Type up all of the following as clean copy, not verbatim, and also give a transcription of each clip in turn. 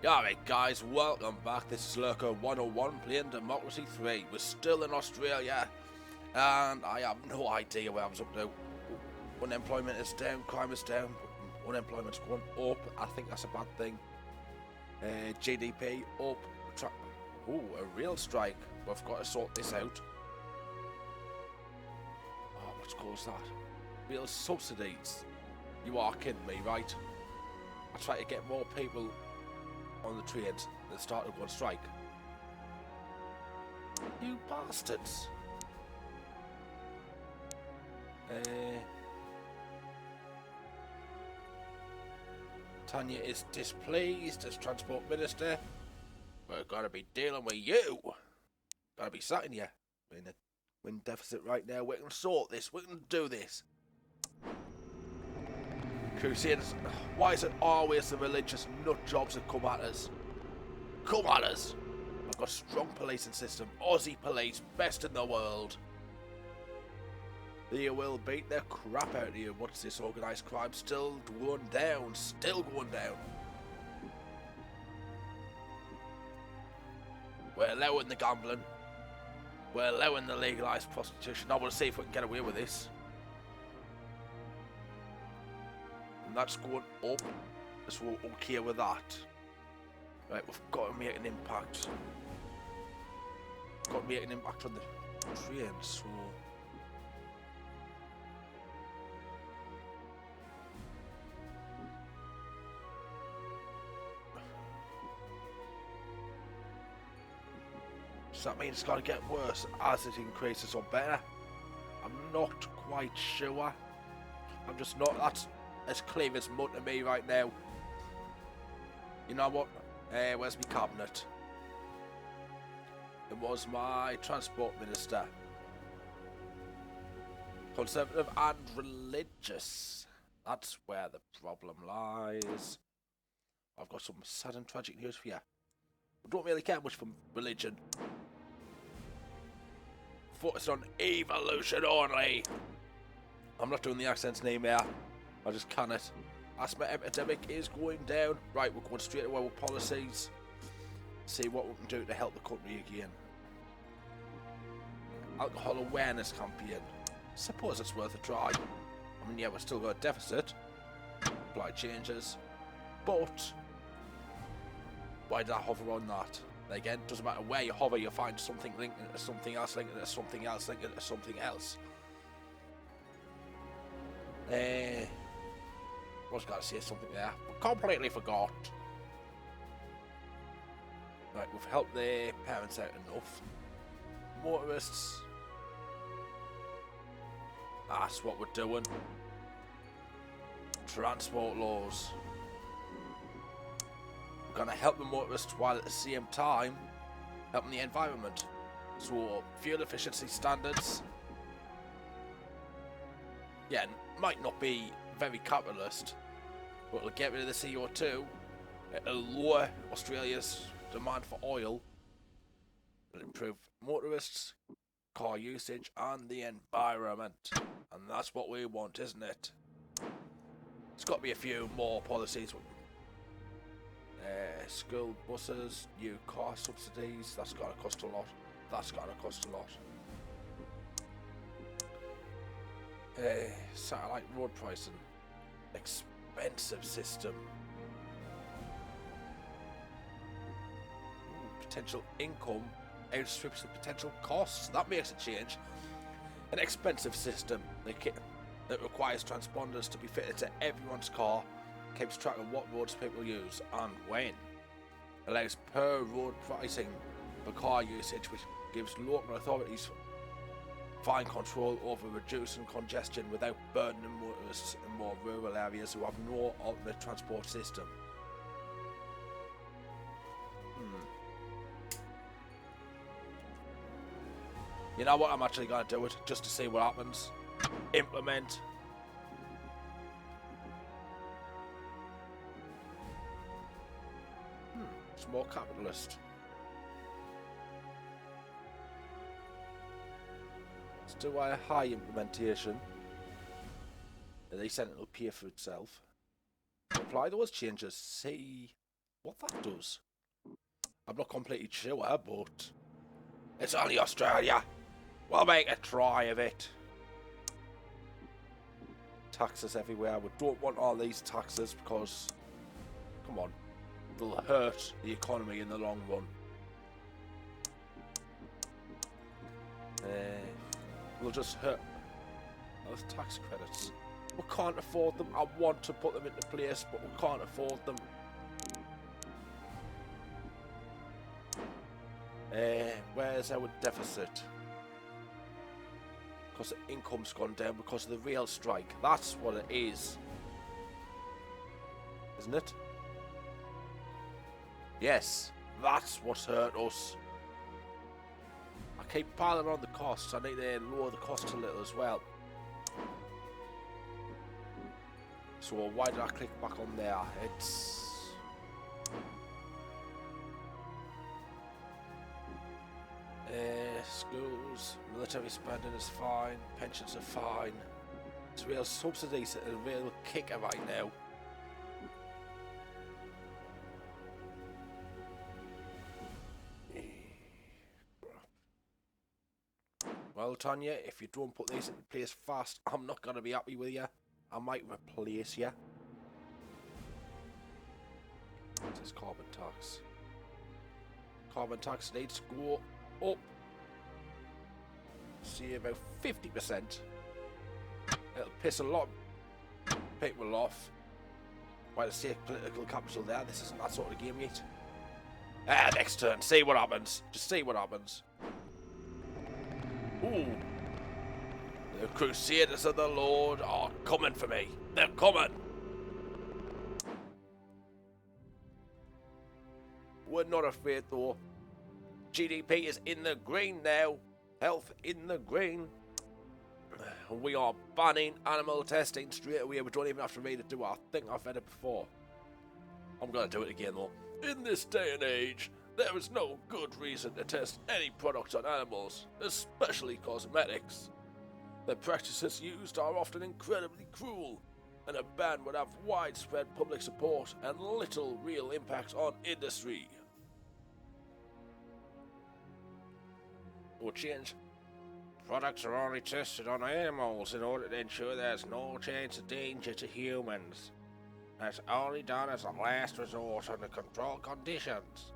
Alright guys, welcome back. This is Lurker101 Plays Democracy 3. We're still in Australia and I have no idea where I was up to. Unemployment is down, crime is down, unemployment's going up. I think that's a bad thing. GDP up. Ooh, a real strike. We've got to sort this out. Oh, what's caused that? Real subsidies. You are kidding me, right? I try to get more people on the trains that started to go on strike. You bastards! Tanya is displeased as Transport Minister. We're gonna be dealing with you. Gotta be sat in here. We're in a wind deficit right now. We can sort this. We can do this. Crusaders, why is it always the religious nut jobs that come at us? Come at us! I've got a strong policing system. Aussie police, best in the world. They will beat the crap out of you. What's this organised crime still going down? Still going down. We're allowing the gambling. We're allowing the legalised prostitution. I want to see if we can get away with this. And that's going up, so we're okay with that. Right, we've got to make an impact. Got to make an impact on the train, so... Does that mean it's going to get worse as it increases or better? I'm not quite sure. I'm just not... That's as clear as mud to me right now. You know what? Where's my cabinet? It was my Transport Minister. Conservative and religious. That's where the problem lies. I've got some sad and tragic news for you. I don't really care much for religion. Focus on evolution only. I'm not doing the accents name here. I just cannot. Asthma epidemic is going down. Right, we're going straight away with policies. See what we can do to help the country again. Alcohol awareness campaign. Suppose it's worth a try. I mean, yeah, we're still got a deficit. Apply changes. But why did I hover on that? Again, doesn't matter where you hover, you find something linking to something else, linking to something else, linking to something else. I was going to say something there, but completely forgot. Right, we've helped the parents out enough. Motorists. That's what we're doing. Transport laws. We're going to help the motorists while at the same time helping the environment. So, fuel efficiency standards. Yeah, might not be very capitalist, but it'll get rid of the CO2, it'll lower Australia's demand for oil, it'll improve motorists, car usage and the environment. And that's what we want, isn't it? There's got to be a few more policies. School buses, new car subsidies, that's going to cost a lot. That's going to cost a lot. Satellite road pricing. Expensive system. Potential income outstrips the potential costs. That makes a change. An expensive system that requires transponders to be fitted to everyone's car, keeps track of what roads people use and when. Allows per road pricing for car usage, which gives local authorities fine control over reducing congestion without burdening motorists in more rural areas who have no alternate transport system. You know what, I'm actually going to do it just to see what happens. Implement. It's more capitalist. Let's do a high implementation. They said it'll pay for itself. Apply those changes. See what that does. I'm not completely sure, but it's only Australia. We'll make a try of it. Taxes everywhere. We don't want all these taxes because, come on, they'll hurt the economy in the long run. We'll just hurt those tax credits. We can't afford them. I want to put them into place, but we can't afford them. Where's our deficit? Because the income's gone down because of the real strike. That's what it is. Isn't it? Yes, that's what's hurt us. I keep piling on the costs. I need to lower the costs a little as well. So why did I click back on there? It's... schools, military spending is fine, pensions are fine. It's real subsidies that are a real kicker right now. Well, Tanya, if you don't put these into place fast, I'm not going to be happy with you. I might replace you. This is carbon tax. Carbon tax needs to go up. See, about 50%. It'll piss a lot of people off. By the sake of political capital there, this isn't that sort of game yet. Next turn, see what happens. Just see what happens. Ooh. The Crusaders of the Lord are coming for me. They're coming. We're not afraid though. GDP is in the green now. Health in the green. We are banning animal testing straight away. We don't even have to read it, do I? I think I've read it before. I'm going to do it again though. In this day and age, there is no good reason to test any products on animals, especially cosmetics. The practices used are often incredibly cruel, and a ban would have widespread public support and little real impact on industry. No change. Products are only tested on animals in order to ensure there's no chance of danger to humans. That's only done as a last resort under controlled conditions.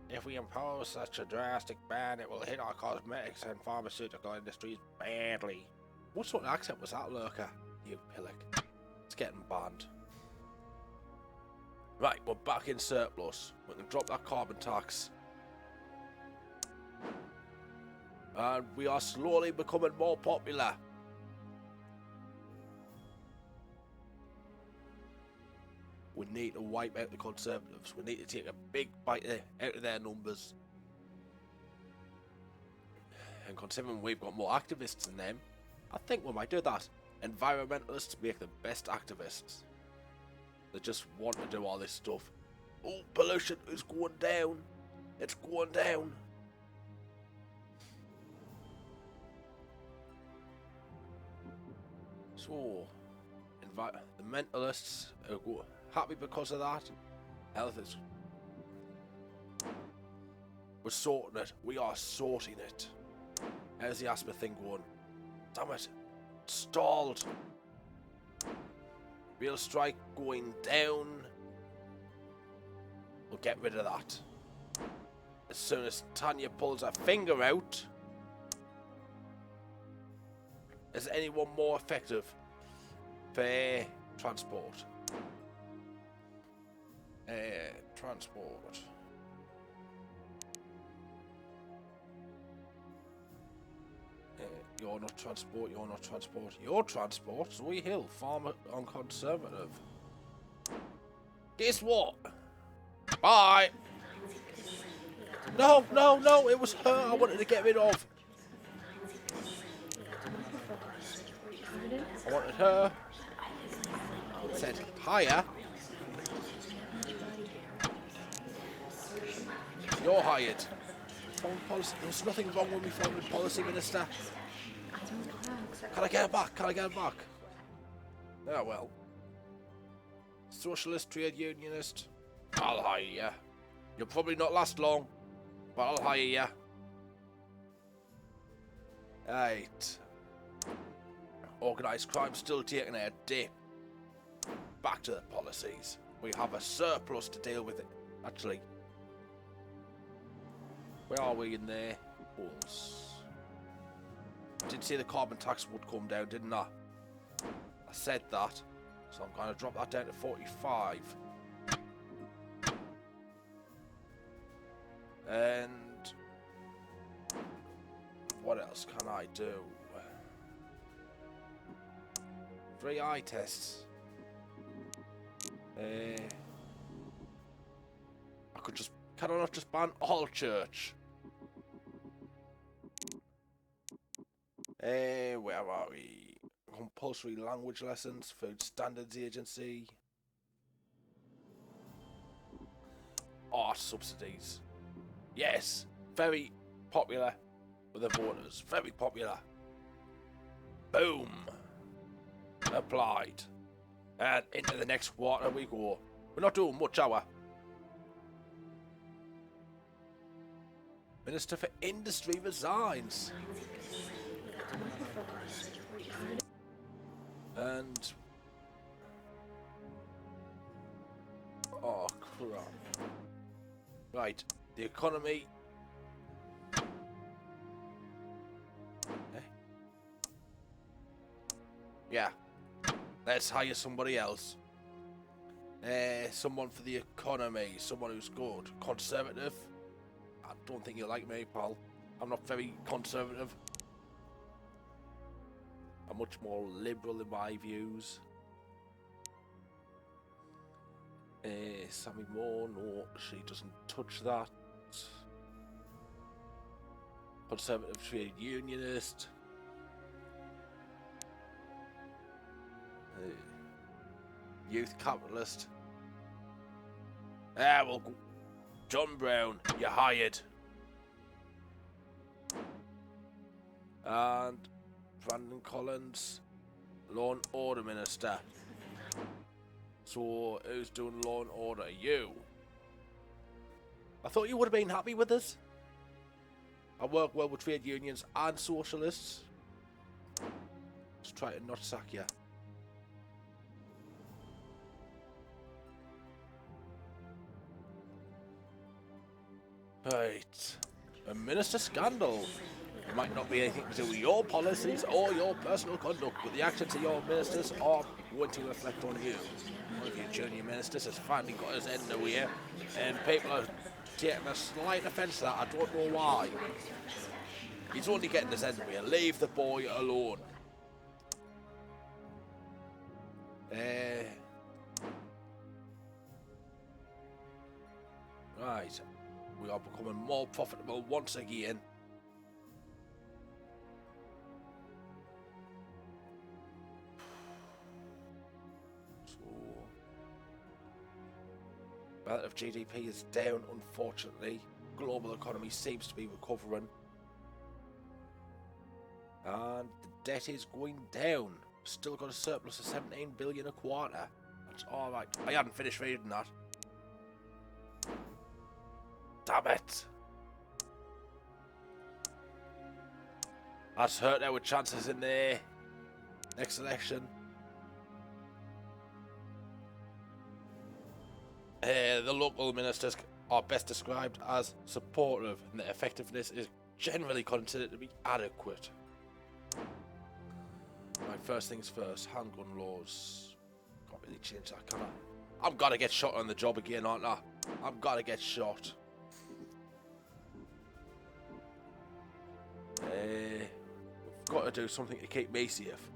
If we impose such a drastic ban, it will hit our cosmetics and pharmaceutical industries badly. What sort of accent was that, Lurker? You pillock. It's getting banned. Right, we're back in surplus. We can drop that carbon tax. And we are slowly becoming more popular. We need to wipe out the Conservatives. We need to take a big bite out of their numbers. And considering we've got more activists than them, I think we might do that. Environmentalists make the best activists. They just want to do all this stuff. Oh, pollution is going down. It's going down. So, the mentalists are happy because of that. Health is... We're sorting it. We are sorting it. How's the asthma thing going? Damn it. Stalled. Real strike going down. We'll get rid of that. As soon as Tanya pulls her finger out. Is anyone more effective? Fair transport. Transport. You're not transport, you're not transport. You're transport, Zoe Hill, farmer on Conservative. Guess what? Bye! No, no, no, it was her I wanted to get rid of. I wanted her. It said higher. You're hired. Foreign policy. There's nothing wrong with me, foreign policy minister. Can I get it back? Can I get it back? Oh well. Socialist, trade unionist. I'll hire you. You'll probably not last long, but I'll hire you. Right. Organised crime still taking a dip. Back to the policies. We have a surplus to deal with it. Actually, where are we in there? I did say the carbon tax would come down, didn't I? I said that. So I'm going to drop that down to 45. And what else can I do? 3 eye tests. I could just... Can I not just ban all church? Where are we? Compulsory language lessons, Food Standards Agency. Art subsidies. Yes, very popular with the voters. Very popular. Boom. Applied. And into the next quarter we go. We're not doing much, are we? Minister for Industry resigns. And... oh, crap. Right, the economy... yeah. Let's hire somebody else. Someone for the economy. Someone who's good. Conservative. I don't think you like me, pal. I'm not very conservative. I'm much more liberal in my views. Sammy Moore, no, she doesn't touch that. Conservative trade unionist. Youth capitalist. Well, John Brown, you're hired. And Brandon Collins, Law and Order Minister. So, who's doing Law and Order? You. I thought you would have been happy with us. I work well with trade unions and socialists. Just try to not sack you. Right. A minister scandal. It might not be anything to do with your policies or your personal conduct, but the actions of your ministers are going to reflect on you. One of your junior ministers has finally got his end in the way, and people are taking a slight offence to that. I don't know why. He's only getting his end in the way. Leave the boy alone. Right. We are becoming more profitable once again. Relative GDP is down, unfortunately. Global economy seems to be recovering. And the debt is going down. Still got a surplus of 17 billion a quarter. That's alright. I hadn't finished reading that. Damn it. That's hurt our chances in the next election. The local ministers are best described as supportive, and their effectiveness is generally considered to be adequate. Right, first things first, handgun laws. Can't really change that, can I? I'm gonna get shot on the job again, aren't I? I'm gonna get shot. We've got to do something to keep me safe.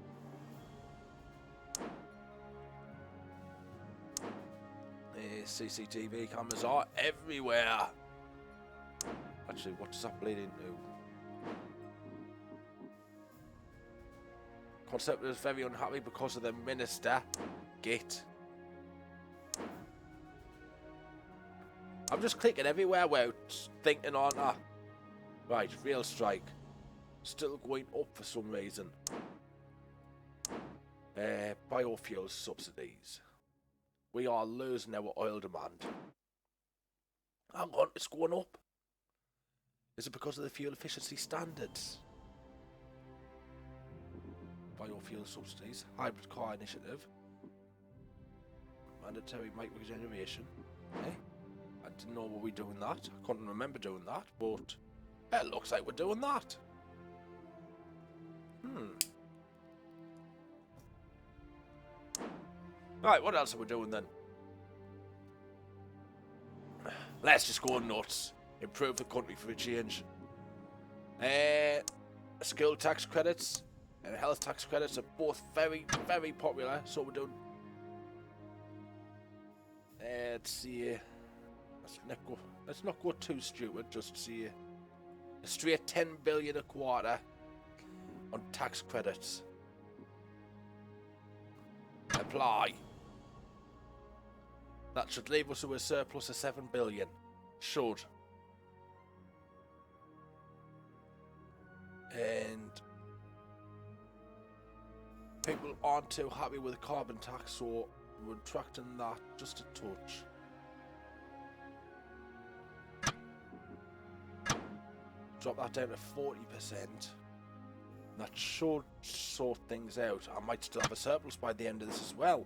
CCTV cameras are everywhere. Actually, what does that bleed into? Conservatives very unhappy because of the minister. Git. I'm just clicking everywhere without thinking, aren't I? Right, real strike. Still going up for some reason. Biofuel subsidies. We are losing our oil demand. Hang on, it's going up. Is it because of the fuel efficiency standards? Biofuel subsidies, hybrid car initiative, mandatory microgeneration. Eh? I didn't know we were doing that. I couldn't remember doing that, but it looks like we're doing that. Right, what else are we doing then? Let's just go nuts. Improve the country for a change. Skill tax credits and health tax credits are both very, very popular. So we're doing. Let's see. Let's not go too stupid. Just see a straight 10 billion a quarter on tax credits. Apply. That should leave us with a surplus of 7 billion. Should. And people aren't too happy with the carbon tax, so we're retracting that just a touch. Drop that down to 40%. That should sort things out. I might still have a surplus by the end of this as well.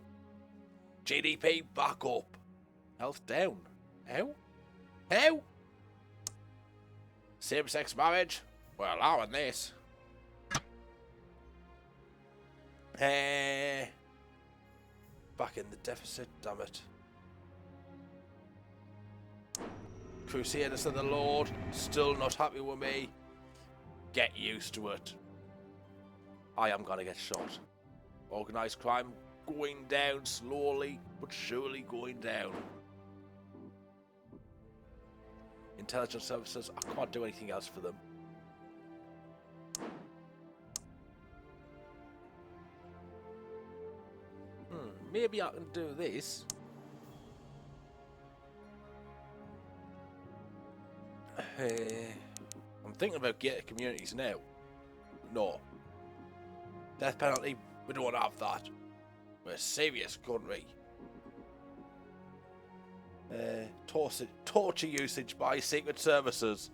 GDP back up. Health down. How? How? Same-sex marriage? We're allowing this. Back in the deficit, damn it. Crusaders of the Lord, still not happy with me. Get used to it. I am gonna get shot. Organised crime going down slowly, but surely going down. Intelligence services, I can't do anything else for them. Maybe I can do this. I'm thinking about gated communities now. No. Death penalty, we don't have that. We're a serious country. Torture usage by secret services.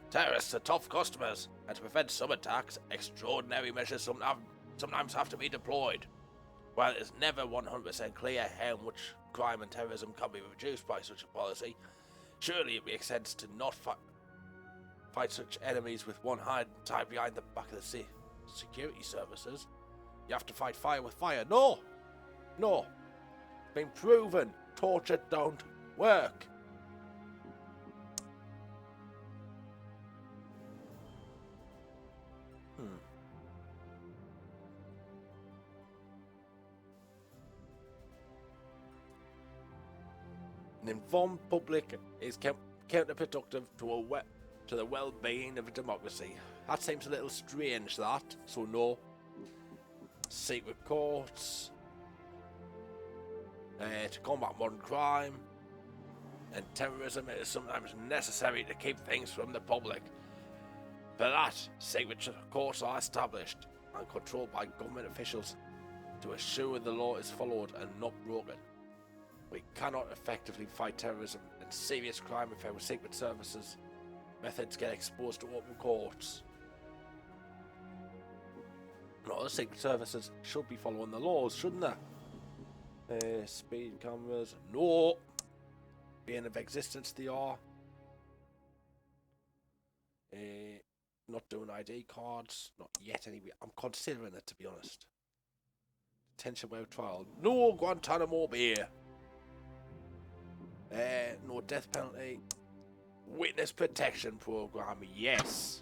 Terrorists are tough customers, and to prevent some attacks, extraordinary measures sometimes have to be deployed. While it is never 100% clear how much crime and terrorism can be reduced by such a policy, surely it makes sense to not fight such enemies with one hand tied behind the back of the security services. You have to fight fire with fire. No! No! It's been proven. Torture don't work. An informed public is counterproductive to the well-being of a democracy. That seems a little strange, that. So no. Secret courts. To combat modern crime and terrorism, it is sometimes necessary to keep things from the public. For that, secret courts are established and controlled by government officials to assure the law is followed and not broken. We cannot effectively fight terrorism and serious crime if our secret services methods get exposed to open courts. No, the secret services should be following the laws, shouldn't they? Speed cameras, no. Being of existence, they are. Not doing ID cards, not yet anyway. I'm considering it, to be honest. Detention without trial, no. Guantanamo Bay. No death penalty. Witness protection program, yes.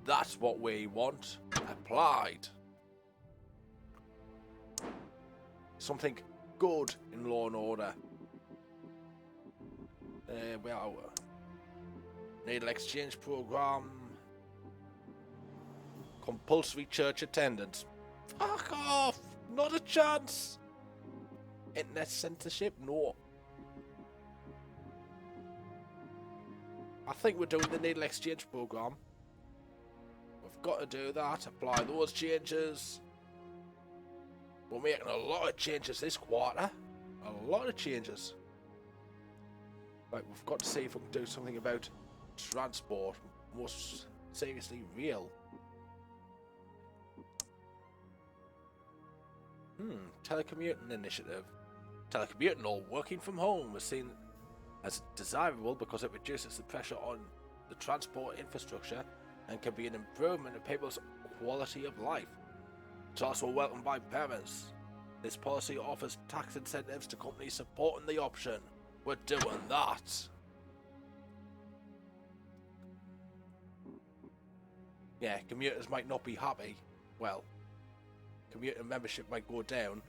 That's what we want. Applied. Something good in law and order. Well, needle exchange program. Compulsory church attendance. Fuck off! Not a chance! Internet censorship? No. I think we're doing the needle exchange program. We've got to do that. Apply those changes. We're making a lot of changes this quarter. A lot of changes. Right, we've got to see if we can do something about transport. Most seriously real. Telecommuting initiative. Telecommuting or working from home is seen as desirable because it reduces the pressure on the transport infrastructure and can be an improvement in people's quality of life. It's also welcomed by parents. This policy offers tax incentives to companies supporting the option. We're doing that. Yeah, commuters might not be happy. Well, commuter membership might go down,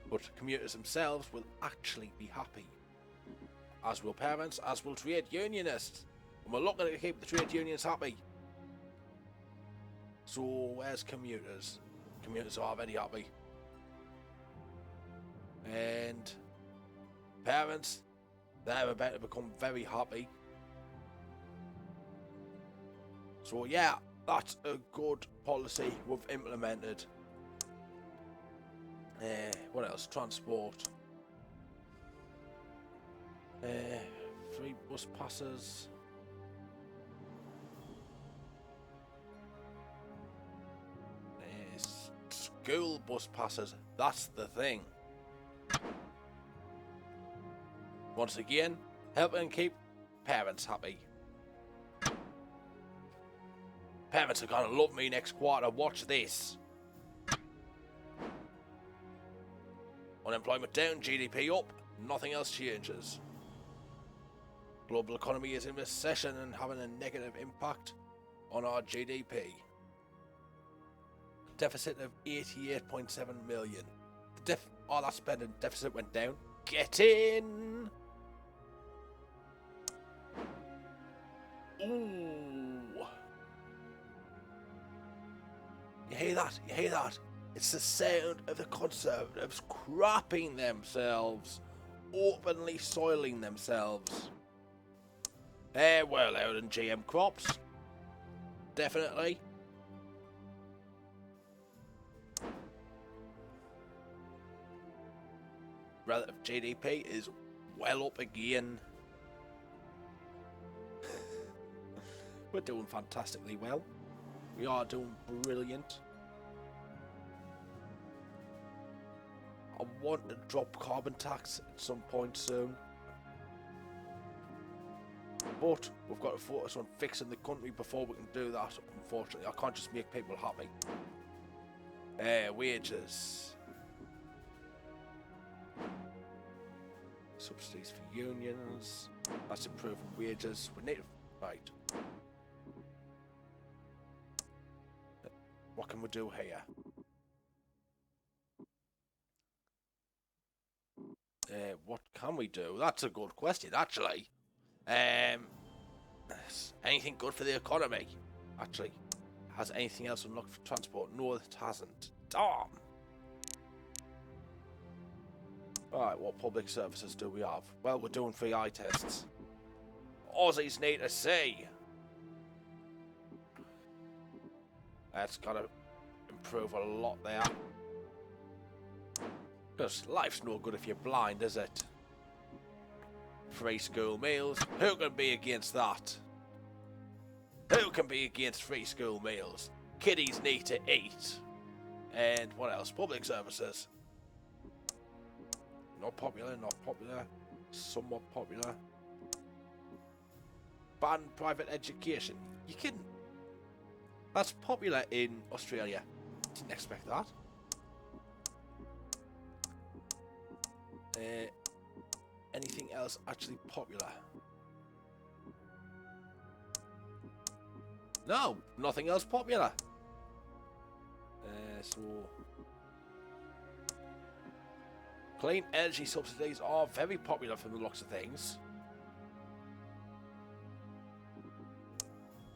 but commuters themselves will actually be happy. As will parents, as will trade unionists. And we're looking to keep the trade unions happy. So where's commuters? Commuters are already happy. And parents, they're about to become very happy. So yeah, that's a good policy we've implemented. What else? Transport. Free bus passes. School bus passes. That's the thing. Once again, helping keep parents happy. Parents are gonna love me next quarter. Watch this. Unemployment down, GDP up, nothing else changes. Global economy is in recession and having a negative impact on our GDP. Deficit of 88.7 million. All that spending deficit went down. Get in! Ooh. You hear that? You hear that? It's the sound of the Conservatives crapping themselves, openly soiling themselves. Well, out in GM crops. Definitely. Relative GDP is well up again. We're doing fantastically well. We are doing brilliant. I want to drop carbon tax at some point soon. But we've got to focus on fixing the country before we can do that, unfortunately. I can't just make people happy. Wages. Subsidies for unions. That's improving wages. We need... Right. What can we do here? What can we do? That's a good question, actually. Anything good for the economy? Actually, has anything else unlocked for transport? No, it hasn't. Damn! Alright, what public services do we have? Well, we're doing free eye tests. Aussies need to see. That's gotta improve a lot there. Because life's no good if you're blind, is it? Free school meals. Who can be against that? Who can be against free school meals? Kiddies need to eat. And what else? Public services. Not popular, not popular. Somewhat popular. Ban private education. You kidding? That's popular in Australia. Didn't expect that. Anything else actually popular? No, nothing else popular. So clean energy subsidies are very popular from the looks of things.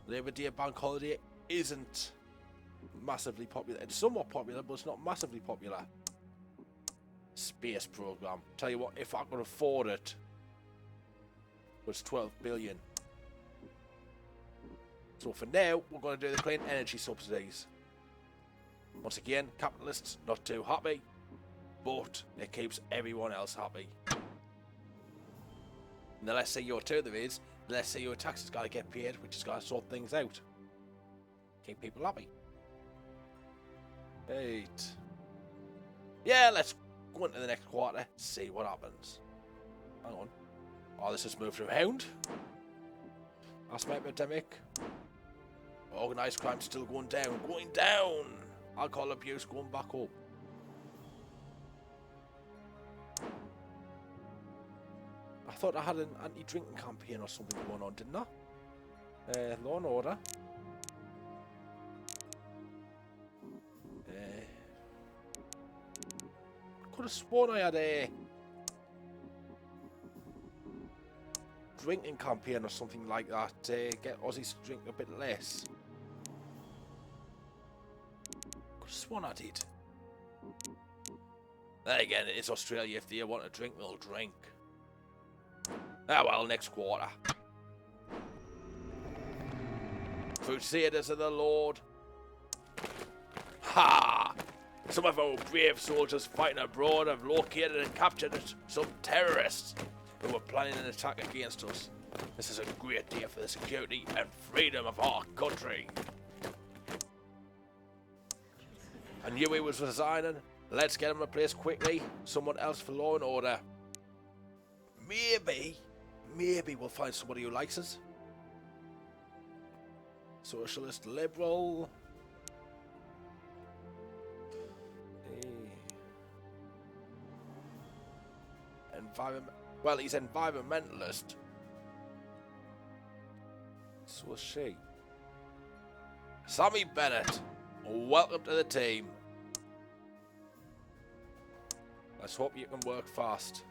Labour Day bank holiday isn't massively popular. It's somewhat popular, but it's not massively popular. Space program. Tell you what, if I could afford it, it's 12 billion. So for now, we're going to do the clean energy subsidies. Once again, capitalists not too happy, but it keeps everyone else happy. And the less CO2 there is, the less CO tax has got to get paid, which has got to sort things out. Keep people happy. Right. Yeah, let's go into the next quarter, see what happens. Hang on. Oh, this has moved around. Asthma epidemic. Organised crime still going down. Going down! Alcohol abuse going back up. I thought I had an anti-drinking campaign or something going on, didn't I? Law and order. Could have sworn I had a drinking campaign or something like that. Get Aussies to drink a bit less. Could have sworn I did. Then again, it is Australia. If they want to drink, they'll drink. Ah well, next quarter. Crusaders of the Lord. Ha! Some of our brave soldiers fighting abroad have located and captured some terrorists who were planning an attack against us. This is a great day for the security and freedom of our country. I knew he was resigning. Let's get him replaced quickly. Someone else for law and order. Maybe we'll find somebody who likes us. Socialist, liberal. Well, he's environmentalist. So is she. Sammy Bennett, welcome to the team. Let's hope you can work fast.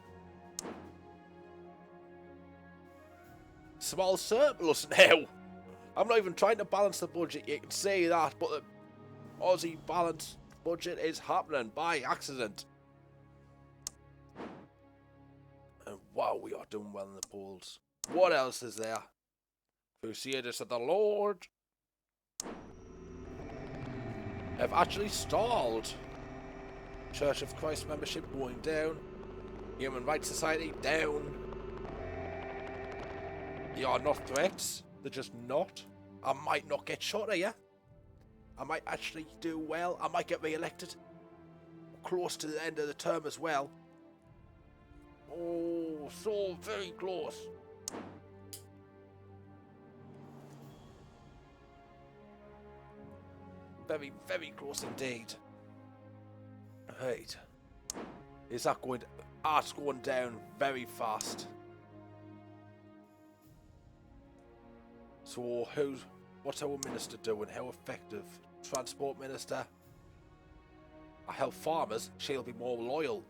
Small surplus now. I'm not even trying to balance the budget, you can see that, but the Aussie balanced budget is happening by accident. And wow, we are doing well in the polls. What else is there? Crusaders of the Lord have actually stalled. Church of Christ membership going down. Human Rights Society down. They are not threats. They're just not. I might not get shot here. I might actually do well. I might get re-elected. Close to the end of the term as well. Oh, so very close. Very, very close indeed. Right. Is that going... it's going down very fast. So what's our minister doing? How effective? Transport minister. I help farmers. She'll be more loyal.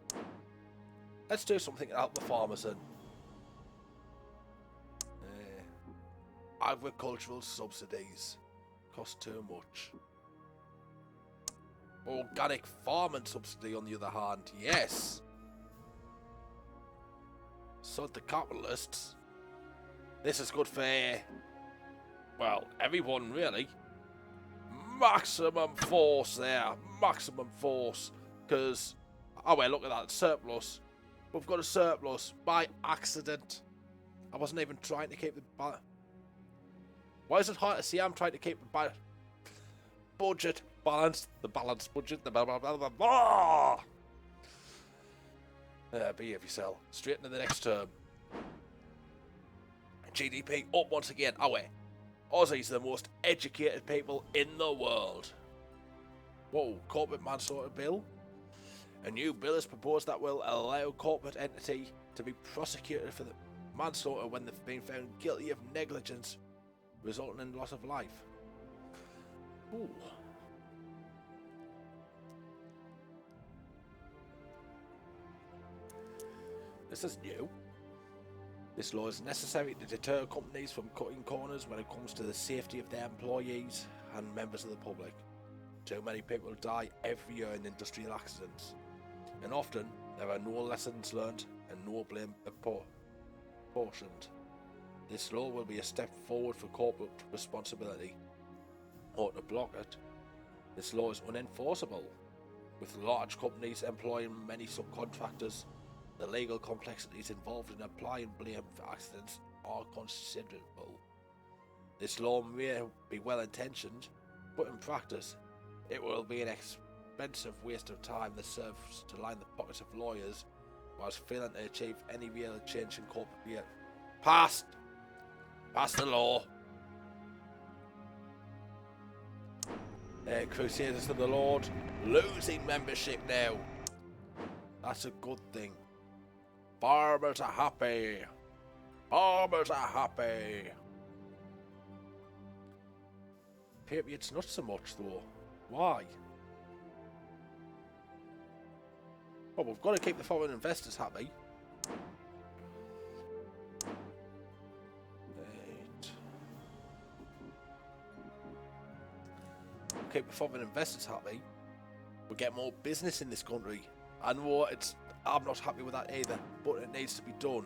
Let's do something to help the farmers then. Agricultural subsidies. Cost too much. Organic farming subsidy on the other hand. Yes. So the capitalists. This is good for... well, everyone really. Maximum force there. Maximum force. Because... oh well, look at that. Surplus. We've got a surplus by accident. I wasn't even trying to keep the... why is it hard to see? I'm trying to keep the budget balanced. The balanced budget. The blah blah blah blah blah. Behave yourself. Straight into the next term. GDP up once again. Aussies are the most educated people in the world. Whoa, corporate manslaughter bill. A new bill is proposed that will allow corporate entity to be prosecuted for the manslaughter when they've been found guilty of negligence resulting in loss of life. Ooh. This is new. This law is necessary to deter companies from cutting corners when it comes to the safety of their employees and members of the public. Too many people die every year in industrial accidents, and often there are no lessons learned and no blame apportioned. This law will be a step forward for corporate responsibility. Or to block it, this law is unenforceable, with large companies employing many subcontractors The legal complexities involved in applying blame for accidents are considerable. This law may be well intentioned, but in practice, it will be an expensive waste of time that serves to line the pockets of lawyers whilst failing to achieve any real change in corporate behavior. Passed! Pass the law! Crusaders of the Lord losing membership now. That's a good thing. Farmers are happy. Farmers are happy. Patriots not so much though. Why? Well, we've got to keep the foreign investors happy. Keep the foreign investors happy. We'll get more business in this country. I know I'm not happy with that either, but it needs to be done.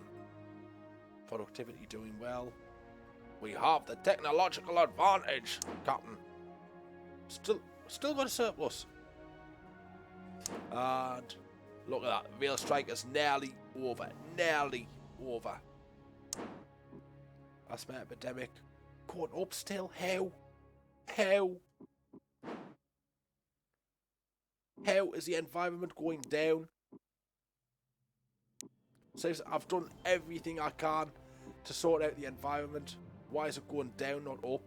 Productivity doing well. We have the technological advantage, Captain. Still got a surplus. And look at that. Real strikers nearly over. Nearly over. Asthma epidemic going up still. How? How is the environment going down? Says I've done everything I can to sort out the environment. Why is it going down, not up?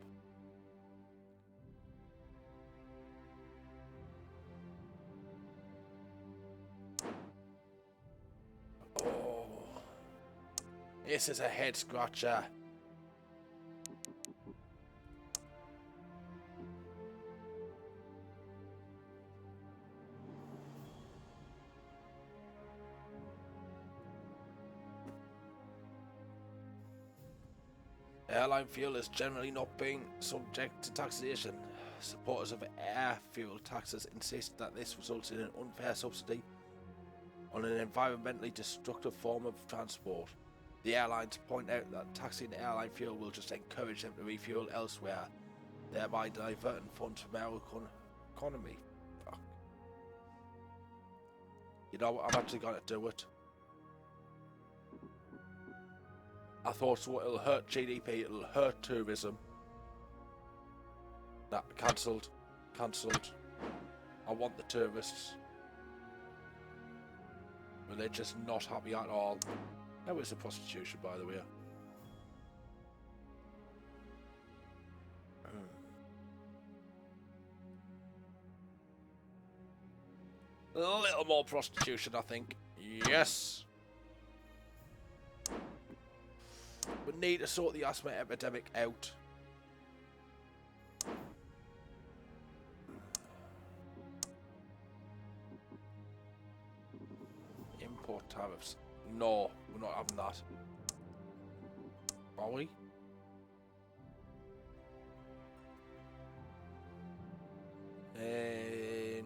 Oh, this is a head scratcher. Airline fuel is generally not being subject to taxation. Supporters of air fuel taxes insist that this results in an unfair subsidy on an environmentally destructive form of transport. The airlines point out that taxing airline fuel will just encourage them to refuel elsewhere, thereby diverting funds from our economy. Fuck. You know what, I'm actually going to do it. I thought so it'll hurt GDP, it'll hurt tourism. Nah, cancelled. I want the tourists. But they're just not happy at all. How is the prostitution, by the way? A little more prostitution, I think. Yes! We need to sort the asthma epidemic out. Import tariffs. No, we're not having that. Are we? And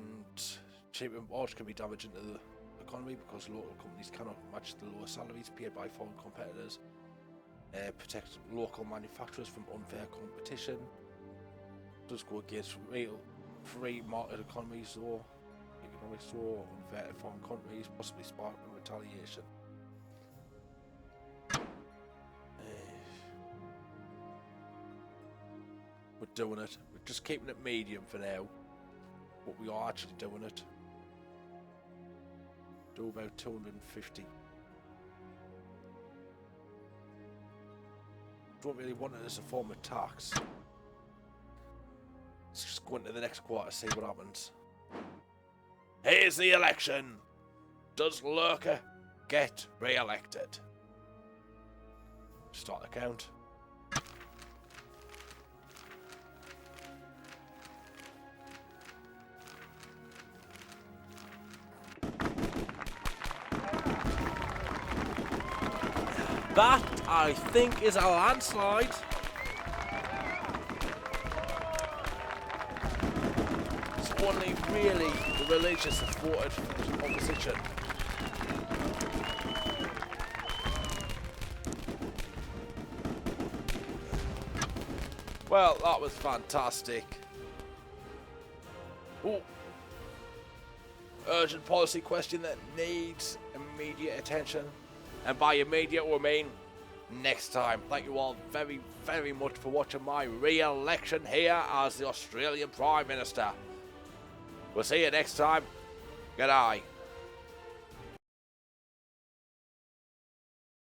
cheap imports can be damaging to the economy because local companies cannot match the lower salaries paid by foreign competitors. Protect local manufacturers from unfair competition. Does go against real free market economies or economics or unfair to foreign countries, possibly sparking retaliation. We're doing it. We're just keeping it medium for now, but we are actually doing it. Do about 250. Don't really want it as a form of tax. Let's just go into the next quarter, see what happens. Here's the election. Does Lurker get re-elected? Start the count. That, I think, is a landslide. It's only really the religious have voted for the opposition. Well, that was fantastic. Oh. urgent policy question that needs immediate attention. And by immediate, we mean next time. Thank you all very, very much for watching my re-election here as the Australian Prime Minister. We'll see you next time. Good eye.